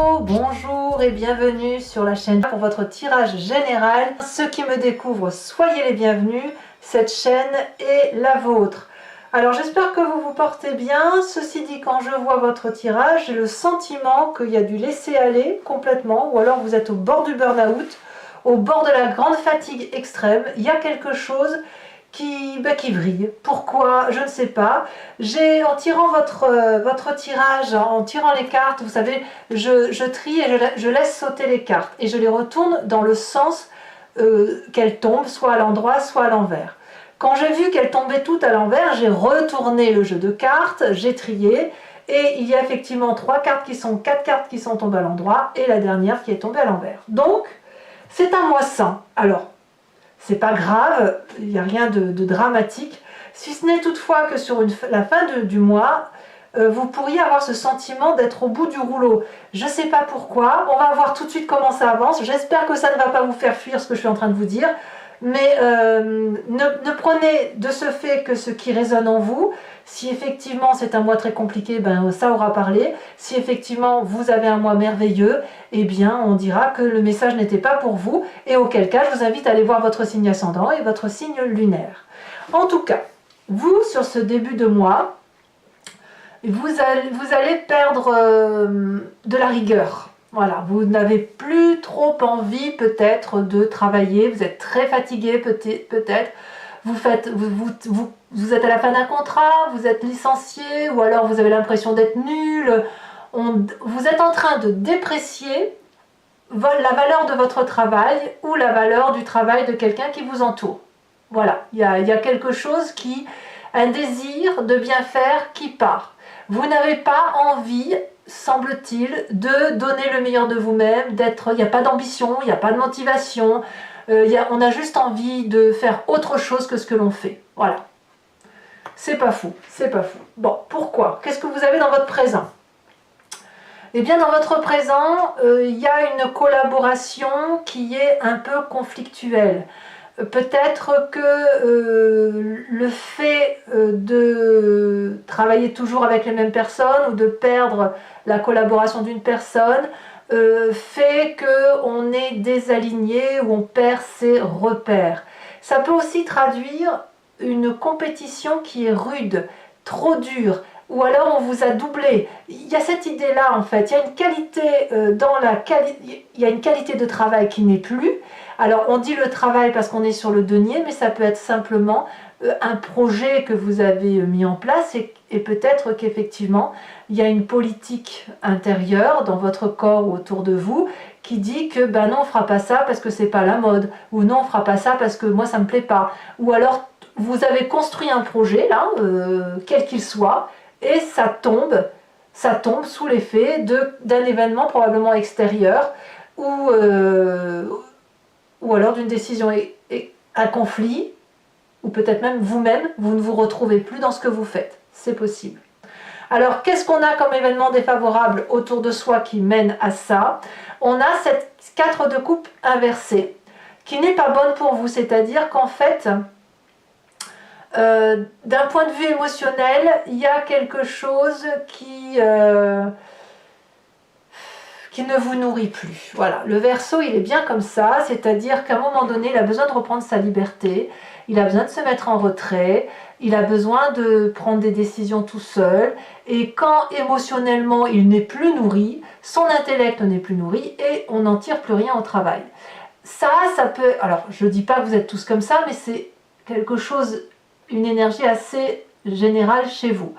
Hello, bonjour et bienvenue sur la chaîne pour votre tirage général. Ceux qui me découvrent, soyez les bienvenus, cette chaîne est la vôtre. Alors j'espère que vous vous portez bien. Ceci dit, quand je vois votre tirage, j'ai le sentiment qu'il y a du laisser aller complètement, ou alors vous êtes au bord du burn-out, au bord de la grande fatigue extrême. Il y a quelque chose qui vrille. Pourquoi? Je ne sais pas. En tirant votre tirage, en tirant les cartes, vous savez, je trie et je laisse sauter les cartes et je les retourne dans le sens qu'elles tombent, soit à l'endroit, soit à l'envers. Quand j'ai vu qu'elles tombaient toutes à l'envers, j'ai retourné le jeu de cartes, j'ai trié et il y a effectivement 4 cartes qui sont tombées à l'endroit et la dernière qui est tombée à l'envers. Donc, c'est un mois sain. Alors, c'est pas grave, il n'y a rien de dramatique, si ce n'est toutefois que sur la fin du mois, vous pourriez avoir ce sentiment d'être au bout du rouleau. Je ne sais pas pourquoi, on va voir tout de suite comment ça avance. J'espère que ça ne va pas vous faire fuir ce que je suis en train de vous dire, mais ne prenez de ce fait que ce qui résonne en vous. Si effectivement c'est un mois très compliqué, ben ça aura parlé. Si effectivement vous avez un mois merveilleux, eh bien on dira que le message n'était pas pour vous, et auquel cas je vous invite à aller voir votre signe ascendant et votre signe lunaire. En tout cas, vous, sur ce début de mois, vous allez perdre de la rigueur. Voilà, vous n'avez plus trop envie peut-être de travailler, vous êtes très fatigué peut-être, vous êtes à la fin d'un contrat, vous êtes licencié, ou alors vous avez l'impression d'être nul, vous êtes en train de déprécier la valeur de votre travail ou la valeur du travail de quelqu'un qui vous entoure. Voilà, il y a quelque chose un désir de bien faire qui part. Vous n'avez pas envie, semble-t-il, de donner le meilleur de vous-même, il n'y a pas d'ambition, il n'y a pas de motivation, on a juste envie de faire autre chose que ce que l'on fait. Voilà. C'est pas fou, c'est pas fou. Bon, pourquoi? Qu'est-ce que vous avez dans votre présent? Eh bien, dans votre présent, il y a une collaboration qui est un peu conflictuelle. Peut-être que le fait de travailler toujours avec les mêmes personnes ou de perdre la collaboration d'une personne fait qu'on est désaligné ou on perd ses repères. Ça peut aussi traduire une compétition qui est rude, trop dure, ou alors on vous a doublé. Il y a cette idée-là en fait, il y a une qualité il y a une qualité de travail qui n'est plus. Alors on dit le travail parce qu'on est sur le denier, mais ça peut être simplement un projet que vous avez mis en place et peut-être qu'effectivement il y a une politique intérieure dans votre corps ou autour de vous qui dit que ben non, on fera pas ça parce que c'est pas la mode, ou non, on fera pas ça parce que moi ça me plaît pas, ou alors vous avez construit un projet là, quel qu'il soit, et ça tombe sous l'effet d'un événement probablement extérieur ou alors d'une décision, un conflit, ou peut-être même vous-même, vous ne vous retrouvez plus dans ce que vous faites. C'est possible. Alors, qu'est-ce qu'on a comme événement défavorable autour de soi qui mène à ça? On a cette 4 de coupe inversée, qui n'est pas bonne pour vous, c'est-à-dire qu'en fait, d'un point de vue émotionnel, il y a quelque chose qui ne vous nourrit plus. Voilà, le Verseau, il est bien comme ça, c'est-à-dire qu'à un moment donné, il a besoin de reprendre sa liberté, il a besoin de se mettre en retrait, il a besoin de prendre des décisions tout seul, et quand émotionnellement il n'est plus nourri, son intellect n'est plus nourri, et on n'en tire plus rien au travail. Ça peut... Alors, je ne dis pas que vous êtes tous comme ça, mais c'est quelque chose, une énergie assez générale chez vous.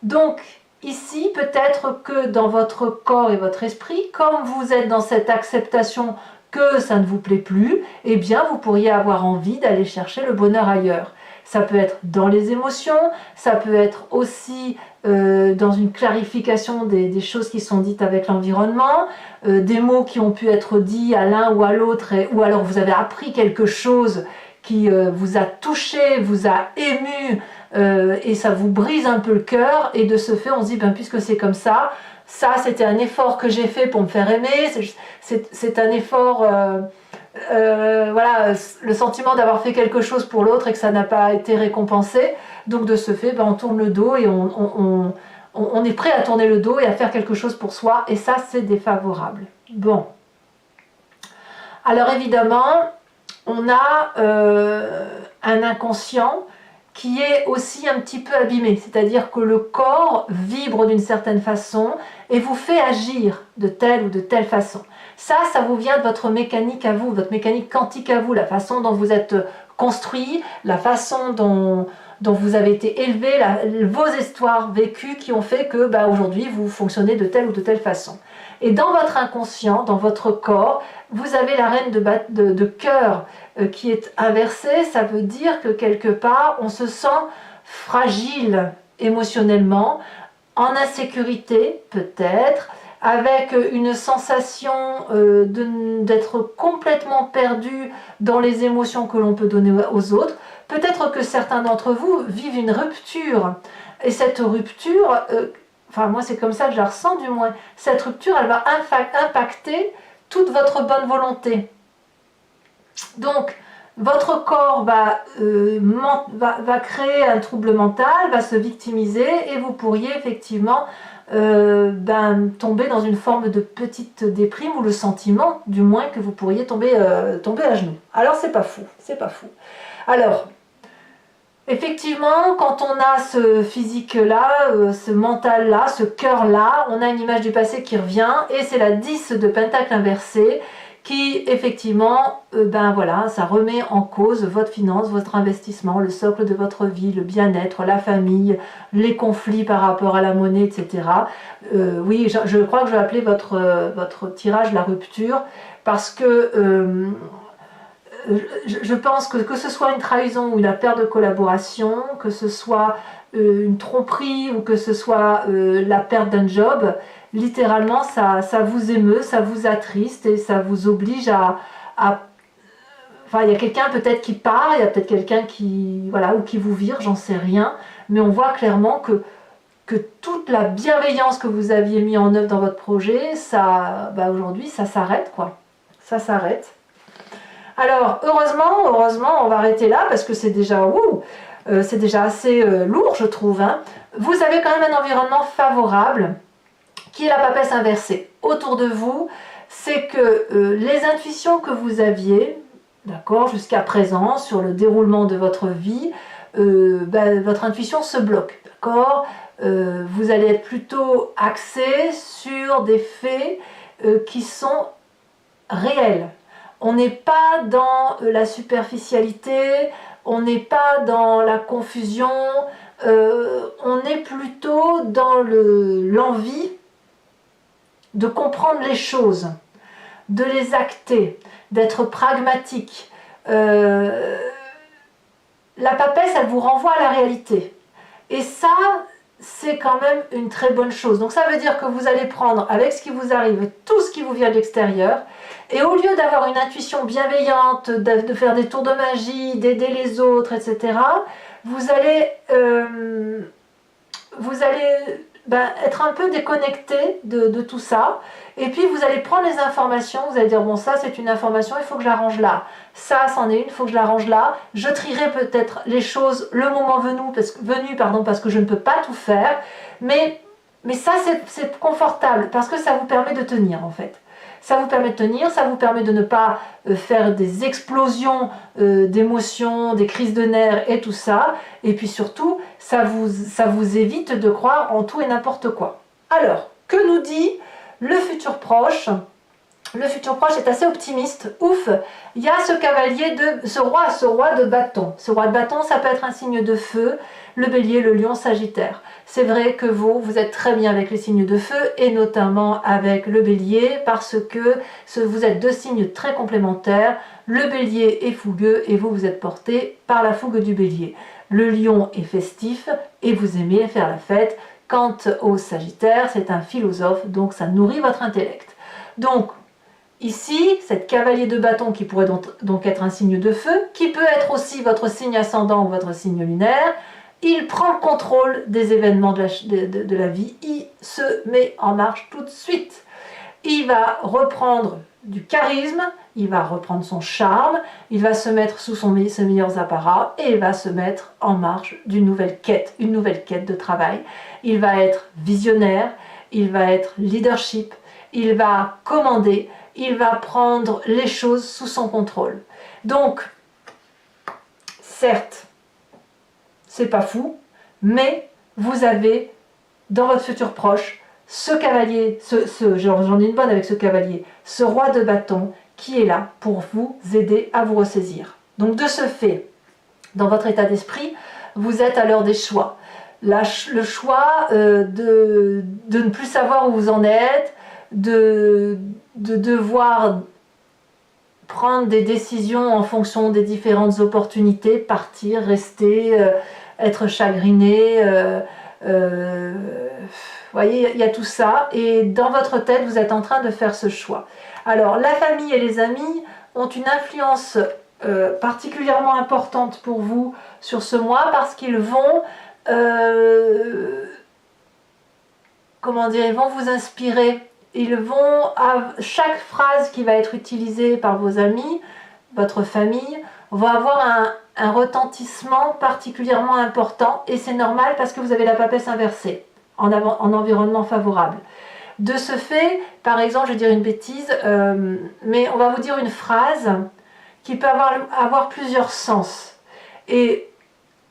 Donc, ici, peut-être que dans votre corps et votre esprit, comme vous êtes dans cette acceptation que ça ne vous plaît plus, eh bien vous pourriez avoir envie d'aller chercher le bonheur ailleurs. Ça peut être dans les émotions, ça peut être aussi dans une clarification des choses qui sont dites avec l'environnement, des mots qui ont pu être dits à l'un ou à l'autre, ou alors vous avez appris quelque chose qui vous a touché, vous a ému, et ça vous brise un peu le cœur, et de ce fait on se dit, ben, puisque c'est comme ça c'était un effort que j'ai fait pour me faire aimer, c'est un effort, voilà, le sentiment d'avoir fait quelque chose pour l'autre et que ça n'a pas été récompensé, donc de ce fait ben, on tourne le dos et on est prêt à tourner le dos et à faire quelque chose pour soi, et ça c'est défavorable. Bon. Alors évidemment, on a un inconscient qui est aussi un petit peu abîmé, c'est-à-dire que le corps vibre d'une certaine façon et vous fait agir de telle ou de telle façon. Ça vous vient de votre mécanique à vous, votre mécanique quantique à vous, la façon dont vous êtes construit, la façon dont vous avez été élevé, vos histoires vécues qui ont fait que aujourd'hui vous fonctionnez de telle ou de telle façon. Et dans votre inconscient, dans votre corps, vous avez la reine de cœur qui est inversée. Ça veut dire que quelque part, on se sent fragile émotionnellement, en insécurité peut-être, avec une sensation d'être complètement perdu dans les émotions que l'on peut donner aux autres. Peut-être que certains d'entre vous vivent une rupture. Et cette rupture... enfin moi c'est comme ça que je la ressens du moins, cette rupture elle va impacter toute votre bonne volonté. Donc votre corps va créer un trouble mental, va se victimiser et vous pourriez effectivement tomber dans une forme de petite déprime ou le sentiment du moins que vous pourriez tomber à genoux. Alors c'est pas fou, c'est pas fou. Alors effectivement, quand on a ce physique-là, ce mental-là, ce cœur-là, on a une image du passé qui revient et c'est la 10 de pentacle inversé qui, effectivement, ça remet en cause votre finance, votre investissement, le socle de votre vie, le bien-être, la famille, les conflits par rapport à la monnaie, etc. Oui, je crois que je vais appeler votre tirage la rupture parce que... je pense que ce soit une trahison ou une perte de collaboration, que ce soit une tromperie ou que ce soit la perte d'un job, littéralement ça vous émeut, ça vous attriste et ça vous oblige Enfin, il y a quelqu'un peut-être qui part, il y a peut-être quelqu'un qui vous vire, j'en sais rien, mais on voit clairement que toute la bienveillance que vous aviez mis en œuvre dans votre projet, aujourd'hui ça s'arrête quoi, ça s'arrête. Alors, heureusement, on va arrêter là parce que c'est déjà assez lourd, je trouve. Hein. Vous avez quand même un environnement favorable qui est la papesse inversée. Autour de vous, c'est que les intuitions que vous aviez, d'accord, jusqu'à présent, sur le déroulement de votre vie, votre intuition se bloque, d'accord. Vous allez être plutôt axé sur des faits qui sont réels. On n'est pas dans la superficialité, on n'est pas dans la confusion, on est plutôt dans l'envie de comprendre les choses, de les acter, d'être pragmatique. La papesse, elle vous renvoie à la réalité. Et ça, c'est quand même une très bonne chose. Donc ça veut dire que vous allez prendre avec ce qui vous arrive, tout ce qui vous vient de l'extérieur, et au lieu d'avoir une intuition bienveillante, de faire des tours de magie, d'aider les autres, etc., vous allez être un peu déconnecté de tout ça, et puis vous allez prendre les informations, vous allez dire bon ça c'est une information, il faut que je la range là, ça c'en est une, il faut que je la range là, je trierai peut-être les choses le moment venu, parce que je ne peux pas tout faire, mais ça c'est confortable, parce que ça vous permet de tenir en fait. Ça vous permet de tenir, ça vous permet de ne pas faire des explosions d'émotions, des crises de nerfs et tout ça. Et puis surtout, ça vous évite de croire en tout et n'importe quoi. Alors, que nous dit le futur proche? Le futur proche est assez optimiste. Ouf, il y a ce roi de bâton. Ce roi de bâton, ça peut être un signe de feu, le bélier, le lion, sagittaire. C'est vrai que vous êtes très bien avec les signes de feu et notamment avec le bélier parce que vous êtes deux signes très complémentaires. Le bélier est fougueux et vous êtes porté par la fougue du bélier. Le lion est festif et vous aimez faire la fête. Quant au sagittaire, c'est un philosophe, donc ça nourrit votre intellect. Donc, ici, cette cavalier de bâton qui pourrait donc être un signe de feu, qui peut être aussi votre signe ascendant ou votre signe lunaire, il prend le contrôle des événements de la vie, il se met en marche tout de suite. Il va reprendre du charisme, il va reprendre son charme, il va se mettre sous ses meilleurs apparats et il va se mettre en marche d'une nouvelle quête, une nouvelle quête de travail. Il va être visionnaire, il va être leadership, il va commander, il va prendre les choses sous son contrôle. Donc, certes, c'est pas fou, mais vous avez dans votre futur proche ce cavalier, j'en ai une bonne avec ce cavalier, ce roi de bâton qui est là pour vous aider à vous ressaisir. Donc de ce fait, dans votre état d'esprit, vous êtes à l'heure des choix. Le choix de ne plus savoir où vous en êtes, de devoir prendre des décisions en fonction des différentes opportunités, partir, rester, être chagriné, vous voyez, il y a tout ça, et dans votre tête, vous êtes en train de faire ce choix. Alors, la famille et les amis ont une influence particulièrement importante pour vous sur ce mois, parce qu'ils vont, comment dire, ils vont vous inspirer. Ils vont, à chaque phrase qui va être utilisée par vos amis, votre famille, va avoir un retentissement particulièrement important, et c'est normal parce que vous avez la papesse inversée en environnement favorable. De ce fait, par exemple, je vais dire une bêtise, mais on va vous dire une phrase qui peut avoir plusieurs sens. Et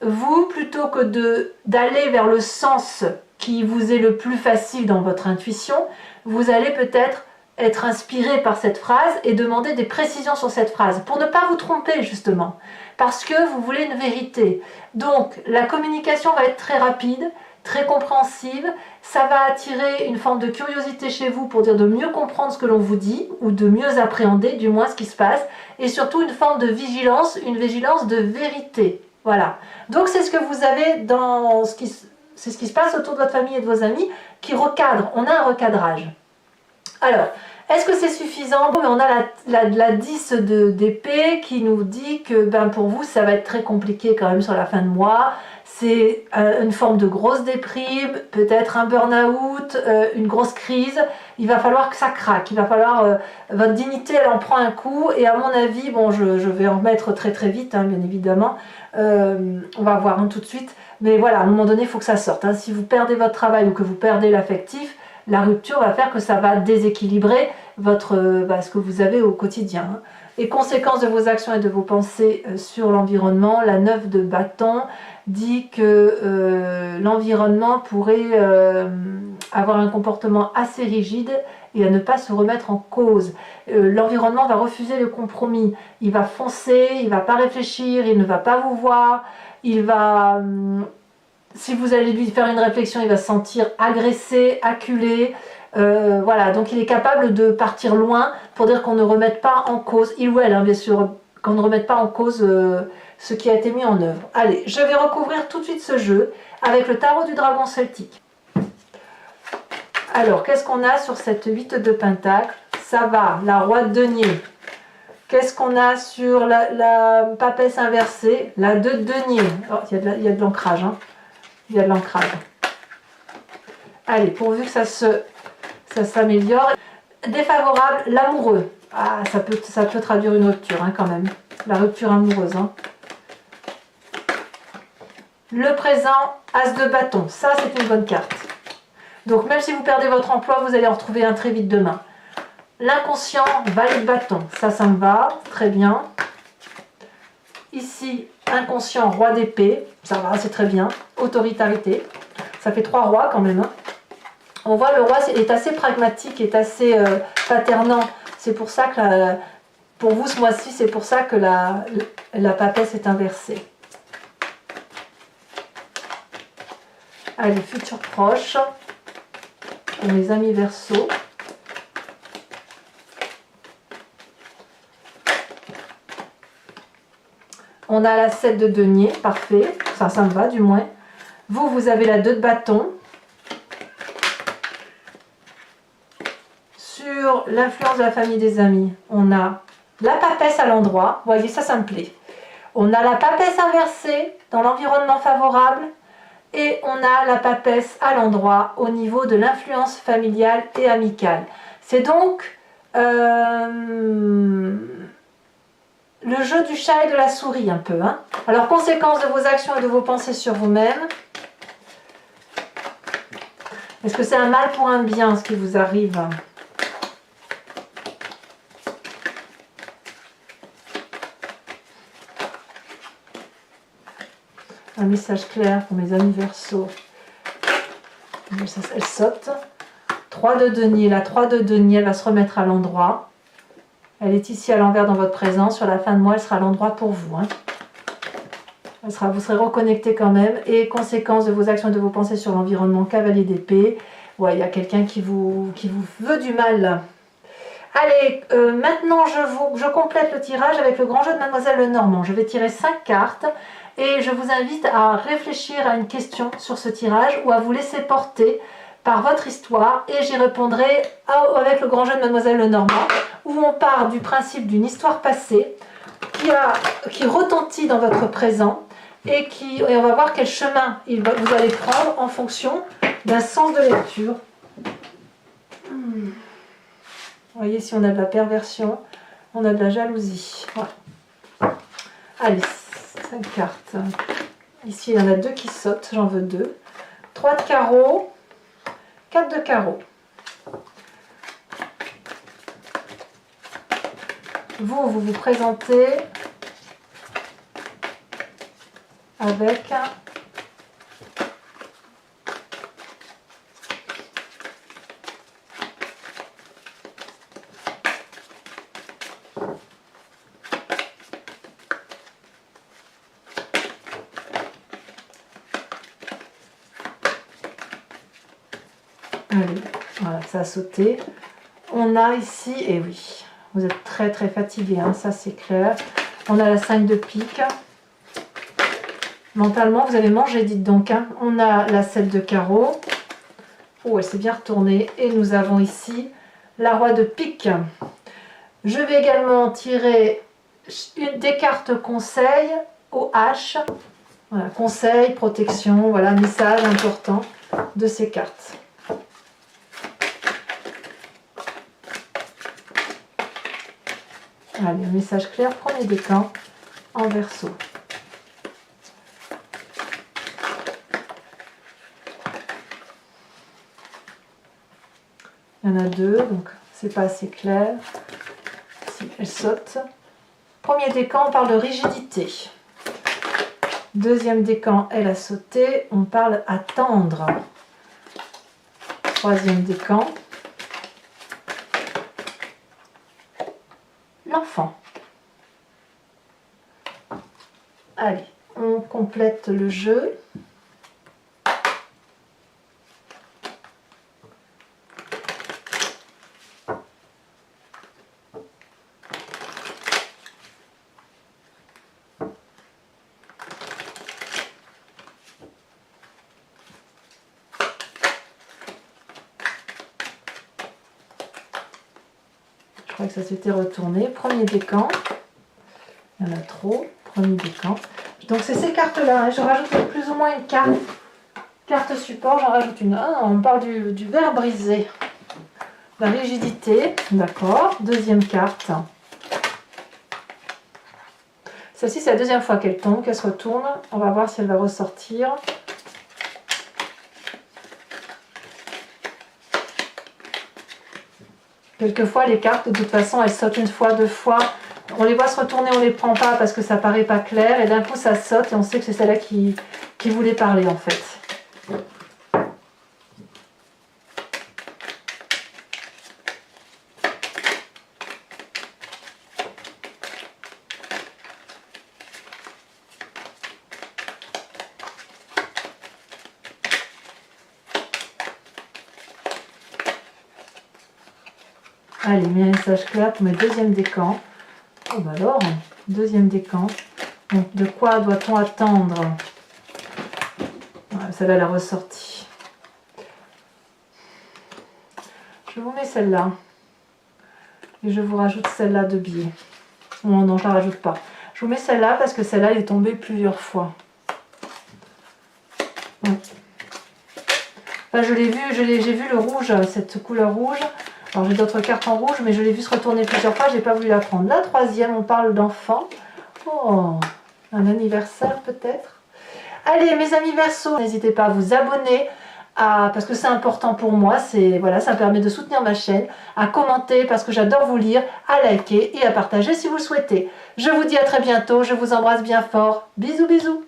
vous, plutôt que d'aller vers le sens qui vous est le plus facile dans votre intuition, vous allez peut-être être inspiré par cette phrase et demander des précisions sur cette phrase pour ne pas vous tromper justement, parce que vous voulez une vérité. Donc la communication va être très rapide, très compréhensive, ça va attirer une forme de curiosité chez vous pour dire de mieux comprendre ce que l'on vous dit, ou de mieux appréhender du moins ce qui se passe, et surtout une forme de vigilance, une vigilance de vérité. Voilà. Donc c'est ce que vous avez dans c'est ce qui se passe autour de votre famille et de vos amis qui recadre. On a un recadrage. Alors, est-ce que c'est suffisant? Bon, on a la 10 d'épée qui nous dit que pour vous, ça va être très compliqué quand même sur la fin de mois. C'est une forme de grosse déprime, peut-être un burn-out, une grosse crise. Il va falloir que ça craque, il va falloir... votre dignité, elle en prend un coup. Et à mon avis, bon, je vais en remettre très très vite, hein, bien évidemment. On va voir tout de suite. Mais voilà, à un moment donné, il faut que ça sorte. Hein. Si vous perdez votre travail ou que vous perdez l'affectif, la rupture va faire que ça va déséquilibrer ce que vous avez au quotidien. Hein. Et conséquence de vos actions et de vos pensées sur l'environnement, la 9 de bâton dit que l'environnement pourrait avoir un comportement assez rigide et à ne pas se remettre en cause. L'environnement va refuser le compromis. Il va foncer, il ne va pas réfléchir, il ne va pas vous voir, il va... si vous allez lui faire une réflexion, il va se sentir agressé, acculé. Voilà, donc il est capable de partir loin pour dire qu'on ne remette pas en cause, il ou elle, hein, bien sûr, qu'on ne remette pas en cause ce qui a été mis en œuvre. Allez, je vais recouvrir tout de suite ce jeu avec le tarot du dragon celtique. Alors, qu'est-ce qu'on a sur cette 8 de pentacle? Ça va, la roi de denier. Qu'est-ce qu'on a sur la papesse inversée? La 2 de denier. Oh, il y a de l'ancrage, hein. Il y a de l'ancrage. Allez, pourvu que ça s'améliore. Défavorable, l'amoureux. Ah, ça peut traduire une rupture, hein, quand même. La rupture amoureuse. Hein. Le présent, as de bâton. Ça, c'est une bonne carte. Donc, même si vous perdez votre emploi, vous allez en retrouver un très vite demain. L'inconscient, valet de bâton. Ça me va. Très bien. Ici, inconscient, roi d'épée. Ça va, c'est très bien. Autoritarité. Ça fait 3 rois quand même. Hein. On voit le roi est assez pragmatique, est assez paternant. C'est pour ça que, pour vous ce mois-ci, c'est pour ça que la papesse est inversée. Allez, futur proche. Pour mes amis Verseaux. On a la 7 de denier, parfait. Ça me va du moins. Vous avez la 2 de bâton. Sur l'influence de la famille des amis, on a la papesse à l'endroit. Vous voyez, ça me plaît. On a la papesse inversée dans l'environnement favorable. Et on a la papesse à l'endroit au niveau de l'influence familiale et amicale. C'est donc Le jeu du chat et de la souris un peu. Hein. Alors, conséquences de vos actions et de vos pensées sur vous-même. Est-ce que c'est un mal pour un bien ce qui vous arrive? Un message clair pour mes amis Verseaux. Elle saute. 3 de denier. La 3 de denier, elle va se remettre à l'endroit. Elle est ici à l'envers dans votre présence. Sur la fin de mois, elle sera à l'endroit pour vous. Hein. Vous serez reconnecté quand même. Et conséquence de vos actions et de vos pensées sur l'environnement, cavalier d'épée. Ouais, il y a quelqu'un qui vous veut du mal. Allez, maintenant je complète le tirage avec le grand jeu de Mademoiselle Lenormand. Je vais tirer 5 cartes et je vous invite à réfléchir à une question sur ce tirage ou à vous laisser porter par votre histoire et j'y répondrai avec le grand jeu de Mademoiselle Lenormand où on part du principe d'une histoire passée qui retentit dans votre présent et on va voir quel chemin vous allez prendre en fonction d'un sens de lecture. Vous voyez, si on a de la perversion, on a de la jalousie. Ouais. Allez, 5 cartes. Ici, il y en a 2 qui sautent, j'en veux 2. 3 de carreau, 4 de carreau. Vous vous présentez avec allez, voilà, ça a sauté. On a ici, et oui, vous êtes très très fatigué, hein, ça c'est clair. On a la 5 de pique. Mentalement, vous avez mangé, dites donc. Hein. On a la 7 de carreau. Oh, elle s'est bien retournée. Et nous avons ici la roi de pique. Je vais également tirer des cartes conseil au H. Voilà, conseil, protection, voilà, message important de ces cartes. Allez, un message clair, premier décan en Verseau. Il y en a 2, donc c'est pas assez clair. Si elle saute. Premier décan, on parle de rigidité. Deuxième décan, elle a sauté, on parle attendre. Troisième décan. L'enfant. Allez, on complète le jeu. Je crois que ça s'était retourné. Premier décan. Il y en a trop. Premier décan. Donc c'est ces cartes-là. Hein. Je rajoute plus ou moins une carte. Carte support, j'en rajoute une. Ah, on parle du verre brisé. La rigidité. D'accord. Deuxième carte. Celle-ci, c'est la deuxième fois qu'elle tombe, qu'elle se retourne. On va voir si elle va ressortir. Quelquefois, les cartes, de toute façon, elles sautent une fois, 2 fois. On les voit se retourner, on les prend pas parce que ça paraît pas clair. Et d'un coup, ça saute et on sait que c'est celle-là qui voulait parler, en fait. Allez, message clair pour mes deuxièmes décans. Oh bah alors, deuxième décan. Donc, de quoi doit-on attendre? Voilà, celle-là, elle a ressorti. Je vous mets celle-là. Et je vous rajoute celle-là de biais. Non, non, je ne la rajoute pas. Je vous mets celle-là parce que celle-là, elle est tombée plusieurs fois. Ouais. Enfin, j'ai vu le rouge, cette couleur rouge. Alors j'ai d'autres cartes en rouge, mais je l'ai vu se retourner plusieurs fois, j'ai pas voulu la prendre. La troisième, on parle d'enfant. Oh, un anniversaire peut-être. Allez, mes amis Verseaux, n'hésitez pas à vous abonner, parce que c'est important pour moi, voilà, ça me permet de soutenir ma chaîne, à commenter parce que j'adore vous lire, à liker et à partager si vous le souhaitez. Je vous dis à très bientôt, je vous embrasse bien fort. Bisous, bisous.